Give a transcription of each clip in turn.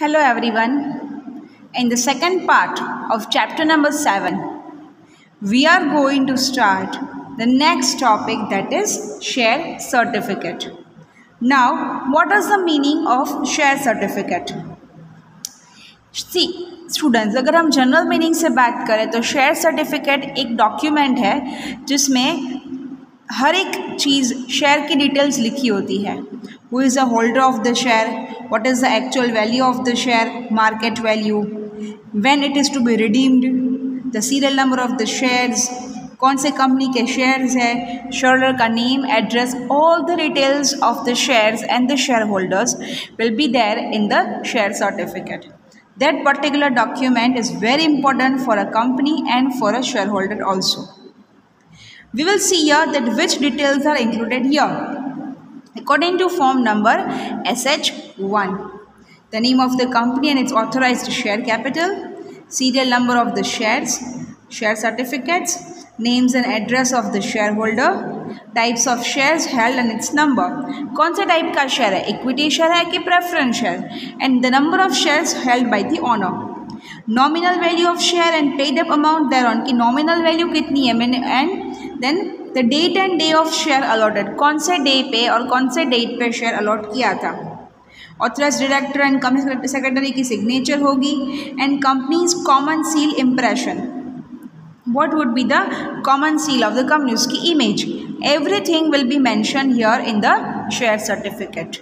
Hello everyone. In the second part of chapter number 7, we are going to start the next topic, that is share certificate. Now, what is the meaning of share certificate? See, students, अगर हम general meaning से बात करें तो share certificate एक document है जिसमें हर एक चीज़ शेयर की डिटेल्स लिखी होती है. Who is the holder of the share, what is the actual value of the share, market value, when it is to be redeemed, the serial number of the shares, कौन से company के shares है, shareholder का name, address, all the details of the shares and the share holders will be there in the share certificate. That particular document is very important for a company and for a shareholder also. We will see here that which details are included here. According to form number SH1, the name of the company and its authorized share capital, serial number of the shares, share certificates, names and address of the shareholder, types of shares held and it's number. कौन से type का share है, equity share है कि preference share, and the number of shares held by the owner, nominal value of share and paid up amount thereon, की nominal value कितनी है, and then the date and day of share allotted, कौन से day पे और कौन से date पे शेयर अलॉट किया था, authorised director and company secretary की सिग्नेचर होगी, and companies common seal impression, what would be the common seal of the company, उसकी image, everything will be mentioned here in the share certificate.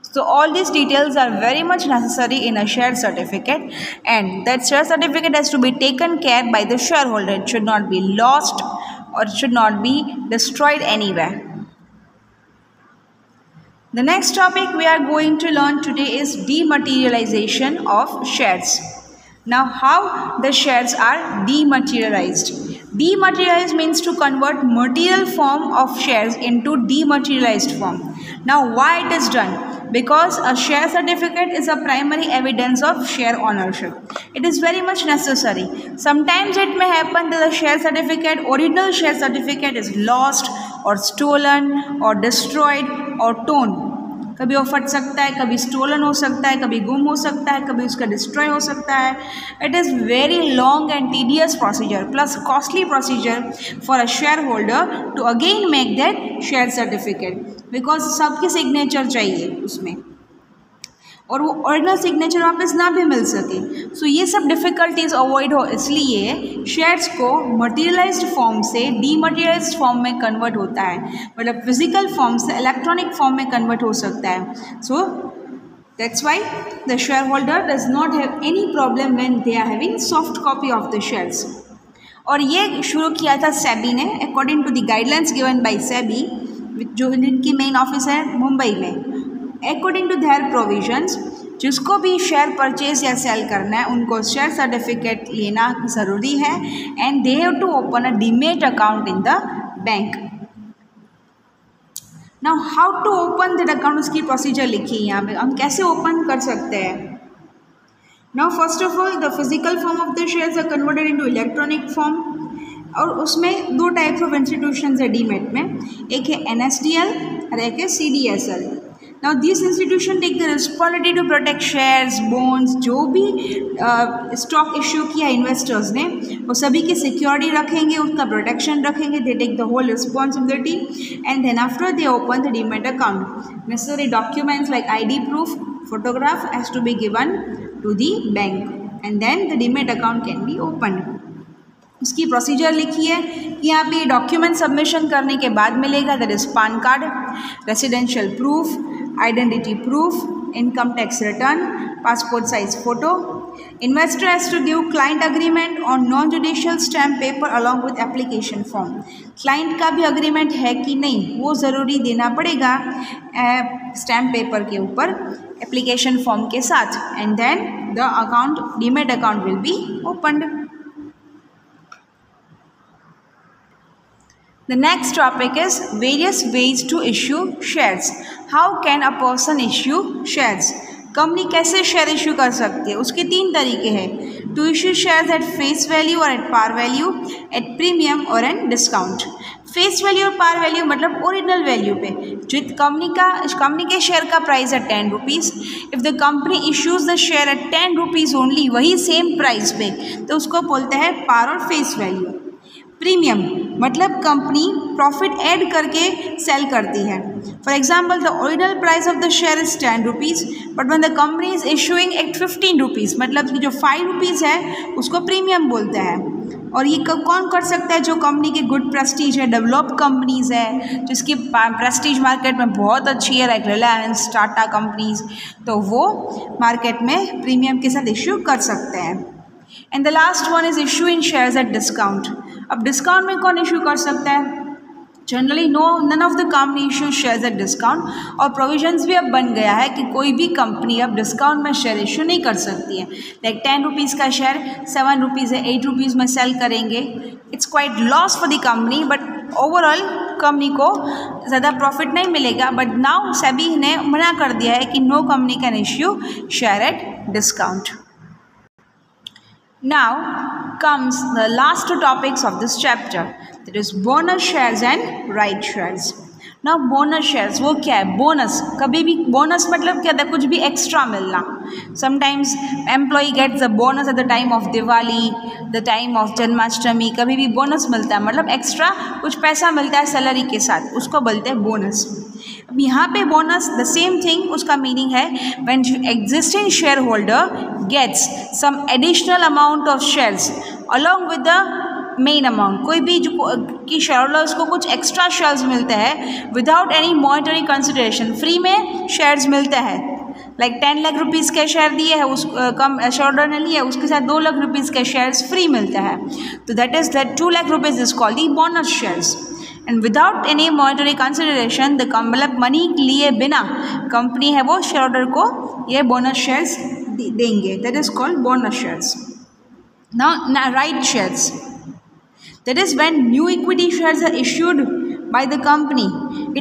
So all these details are very much necessary in a share certificate, and that share certificate has to be taken care by the shareholder. It should not be lost or it should not be destroyed anywhere. The next topic we are going to learn today is dematerialization of shares. Now, how the shares are dematerialized? Dematerialized means to convert material form of shares into dematerialized form. Now, why it is done? Because a share certificate is a primary evidence of share ownership. It is very much necessary. Sometimes it may happen that the share certificate, original share certificate, is lost or stolen or destroyed or torn. कभी वो फट सकता है, कभी stolen हो सकता है, कभी गुम हो सकता है, कभी उसका डिस्ट्रॉय हो सकता है. It is very long and tedious procedure plus costly procedure for a share holder to again make that share certificate, because सबकी सिग्नेचर चाहिए उसमें और वो ओरिजिनल सिग्नेचर वापस ना भी मिल सके. सो ये सब डिफ़िकल्टीज अवॉइड हो, इसलिए शेयर्स को मटेरियलाइज्ड फॉर्म से डीमटेरियलाइज्ड फॉर्म में कन्वर्ट होता है, मतलब फिजिकल फॉर्म से इलेक्ट्रॉनिक फॉर्म में कन्वर्ट हो सकता है. So that's why the share holder does not have any problem when they are having soft copy of the shares. और ये शुरू किया था सेबी ने, according to the guidelines given by SEBI, जो इनकी मेन ऑफिस है मुंबई में. अकॉर्डिंग टू देयर प्रोविजंस, जिसको भी शेयर परचेज या सेल करना है उनको शेयर सर्टिफिकेट लेना ज़रूरी है, and they have to open a demat account in the bank. Now how to open that account, उसकी प्रोसीजर लिखी है यहाँ पे, हम कैसे ओपन कर सकते हैं. Now first of all the physical form of the shares are converted into electronic form, और उसमें दो टाइप्स ऑफ इंस्टीट्यूशंस है डीमेट में, एक है NSDL और एक है CDSL. Now these institutions take the responsibility to protect shares, bonds, जो भी स्टॉक इश्यू किया इन्वेस्टर्स ने वो सभी की सिक्योरिटी रखेंगे, उसका प्रोटेक्शन रखेंगे. They take the whole responsibility, and then after they open the demat account. Necessary documents like ID proof, photograph has to be given to the bank, and then the demat account can be opened. उसकी procedure लिखी है कि यहाँ पे document submission करने के बाद मिलेगा, that is PAN card, residential proof, identity proof, income tax return, passport size photo. Investor has to give client agreement on non judicial stamp paper along with application form. Client का भी agreement है कि नहीं वो ज़रूरी देना पड़ेगा stamp paper के ऊपर एप्लीकेशन फॉर्म के साथ, and then the account, demat account will be opened. The next topic is various ways to issue shares. How can a person issue shares? Company कैसे शेयर इशू कर सकती है, उसके 3 तरीके हैं. To issue shares at face value और at par value, at premium और at discount. Face value और पार वैल्यू मतलब ओरिजिनल वैल्यू पे। जो कंपनी के शेयर का प्राइस है 10 rupees, if the company issues the share at 10 rupees only, वही सेम प्राइस पे, तो उसको बोलते हैं पार और फेस वैल्यू। प्रीमियम मतलब कंपनी प्रॉफिट ऐड करके सेल करती है। For example the original price of the share is 10 rupees but when the company is issuing at 15 rupees, मतलब कि जो 5 रुपीज़ है उसको प्रीमियम बोलते हैं। और ये कौन कर सकता है? जो कंपनी की गुड प्रेस्टीज है, डेवलप कंपनीज़ है, जिसकी प्रेस्टीज मार्केट में बहुत अच्छी है, लाइक रिलायंस, टाटा कंपनीज, तो वो मार्केट में प्रीमियम के साथ इश्यू कर सकते हैं। And the last one is issue in shares at discount. अब डिस्काउंट में कौन इशू कर सकता है? Generally none of the company issue shares at discount, और प्रोविजंस भी अब बन गया है कि कोई भी कंपनी अब डिस्काउंट में शेयर इशू नहीं कर सकती है। लाइक 10 रुपीज़ का शेयर 7 रुपीज़ है 8 रुपीज़ में सेल करेंगे, it's quite loss for the company, but overall company को ज़्यादा प्रॉफिट नहीं मिलेगा। बट नाउ सेबी ने मना कर दिया है कि no company can issue share at discount. Now comes the last two topics of this chapter, that is bonus shares and right shares. Now bonus shares वो क्या है? बोनस, कभी भी बोनस मतलब क्या था? कुछ भी एक्स्ट्रा मिलना। Sometimes employee gets the bonus at the time of Diwali, the time of Janmashtami, कभी भी बोनस मिलता है, मतलब एक्स्ट्रा कुछ पैसा मिलता है सैलरी के साथ, उसको बोलते हैं बोनस। अब यहाँ पे बोनस द सेम थिंग, उसका मीनिंग है when existing share holder gets some additional amount of shares along with the main amount. कोई भी जो कि शेयर होल्डर्स को कुछ एक्स्ट्रा शेयर्स मिलते हैं without any monetary consideration, free में शेयर्स मिलते हैं। लाइक 10 लाख रुपीज़ के शेयर दिए है, उस कम शेयर होल्डर ने लिए, उसके साथ 2 लाख रुपीज़ के शेयर्स फ्री मिलते हैं, तो that is that 2 lakh rupees is called the bonus shares. And without any monetary consideration the मतलब मनी लिए बिना कंपनी है वो शेयर होल्डर को ये बोनस शेयर्स देंगे, that is called bonus shares. Now right shares, that is when new equity shares are issued by the company,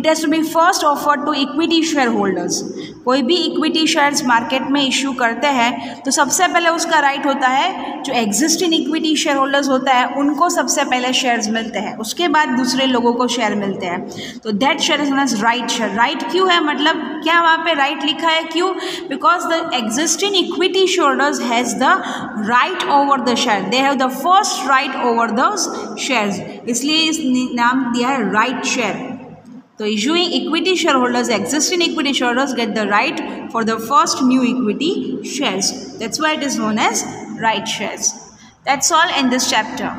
it has to be first offered to equity shareholders. कोई भी equity shares market में issue करते हैं तो सबसे पहले उसका right होता है जो एग्जिस्टिंग इक्विटी शेयर होल्डर्स होता है उनको सबसे पहले शेयर्स मिलते हैं, उसके बाद दूसरे लोगों को शेयर मिलते हैं, तो that share is known as right share. Right क्यों है? मतलब क्या वहाँ पे राइट लिखा है? क्यों? Because the existing equity share holders has the right over the share, they have the first right over those shares, इसलिए इस नाम दिया है right share. So issuing equity shareholders, existing equity shareholders get the right for the first new equity shares. That's why it is known as right shares. That's all in this chapter.